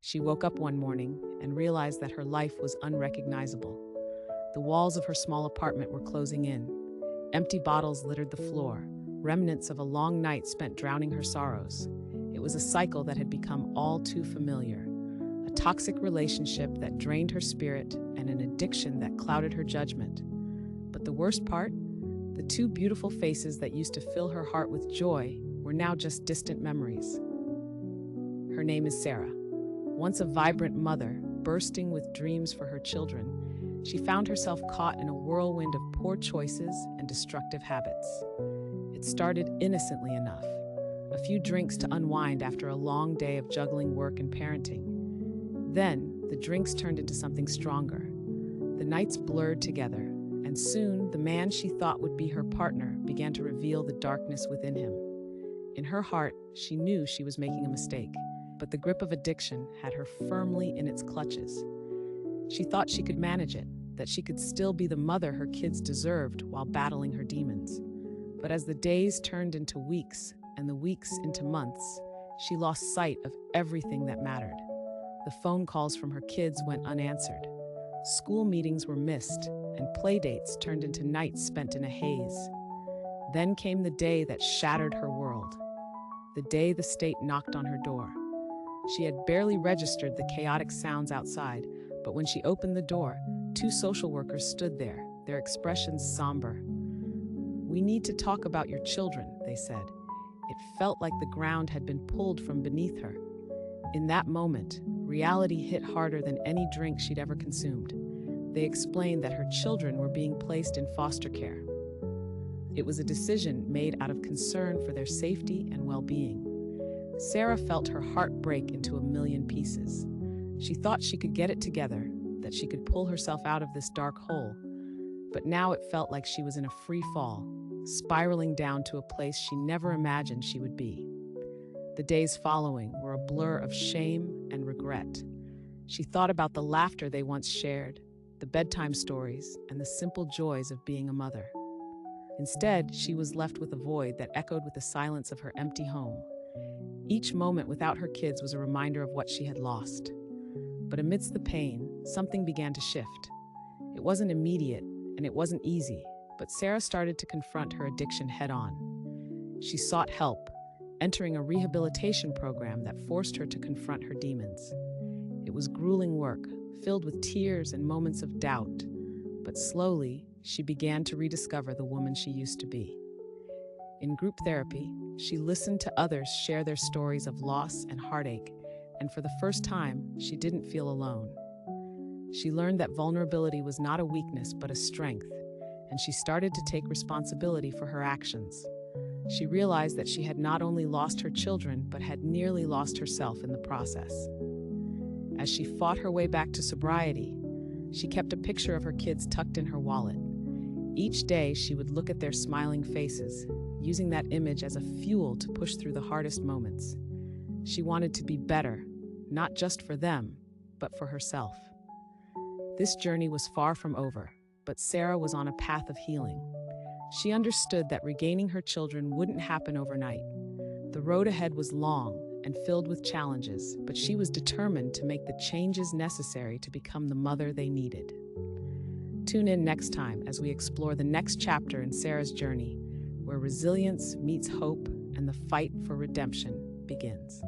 She woke up one morning and realized that her life was unrecognizable. The walls of her small apartment were closing in. Empty bottles littered the floor, remnants of a long night spent drowning her sorrows. It was a cycle that had become all too familiar. A toxic relationship that drained her spirit and an addiction that clouded her judgment. But the worst part? The two beautiful faces that used to fill her heart with joy were now just distant memories. Her name is Sarah. Once a vibrant mother, bursting with dreams for her children, she found herself caught in a whirlwind of poor choices and destructive habits. It started innocently enough. A few drinks to unwind after a long day of juggling work and parenting. Then, the drinks turned into something stronger. The nights blurred together, and soon the man she thought would be her partner began to reveal the darkness within him. In her heart, she knew she was making a mistake, but the grip of addiction had her firmly in its clutches. She thought she could manage it, that she could still be the mother her kids deserved while battling her demons. But as the days turned into weeks and the weeks into months, she lost sight of everything that mattered. The phone calls from her kids went unanswered. School meetings were missed, and playdates turned into nights spent in a haze. Then came the day that shattered her world. The day the state knocked on her door. She had barely registered the chaotic sounds outside, but when she opened the door, two social workers stood there, their expressions somber. "We need to talk about your children," they said. It felt like the ground had been pulled from beneath her. In that moment, reality hit harder than any drink she'd ever consumed. They explained that her children were being placed in foster care. It was a decision made out of concern for their safety and well-being. Sarah felt her heart break into a million pieces. She thought she could get it together, that she could pull herself out of this dark hole. But now it felt like she was in a free fall, spiraling down to a place she never imagined she would be. The days following were a blur of shame and regret. She thought about the laughter they once shared, the bedtime stories, and the simple joys of being a mother. Instead, she was left with a void that echoed with the silence of her empty home. Each moment without her kids was a reminder of what she had lost. But amidst the pain, something began to shift. It wasn't immediate, and it wasn't easy, but Sarah started to confront her addiction head-on. She sought help, entering a rehabilitation program that forced her to confront her demons. It was grueling work, filled with tears and moments of doubt, but slowly, she began to rediscover the woman she used to be. In group therapy, she listened to others share their stories of loss and heartache, and for the first time, she didn't feel alone. She learned that vulnerability was not a weakness but a strength, and she started to take responsibility for her actions. She realized that she had not only lost her children, but had nearly lost herself in the process. As she fought her way back to sobriety, she kept a picture of her kids tucked in her wallet. Each day, she would look at their smiling faces, using that image as a fuel to push through the hardest moments. She wanted to be better, not just for them, but for herself. This journey was far from over, but Sarah was on a path of healing. She understood that regaining her children wouldn't happen overnight. The road ahead was long and filled with challenges, but she was determined to make the changes necessary to become the mother they needed. Tune in next time as we explore the next chapter in Sarah's journey, where resilience meets hope and the fight for redemption begins.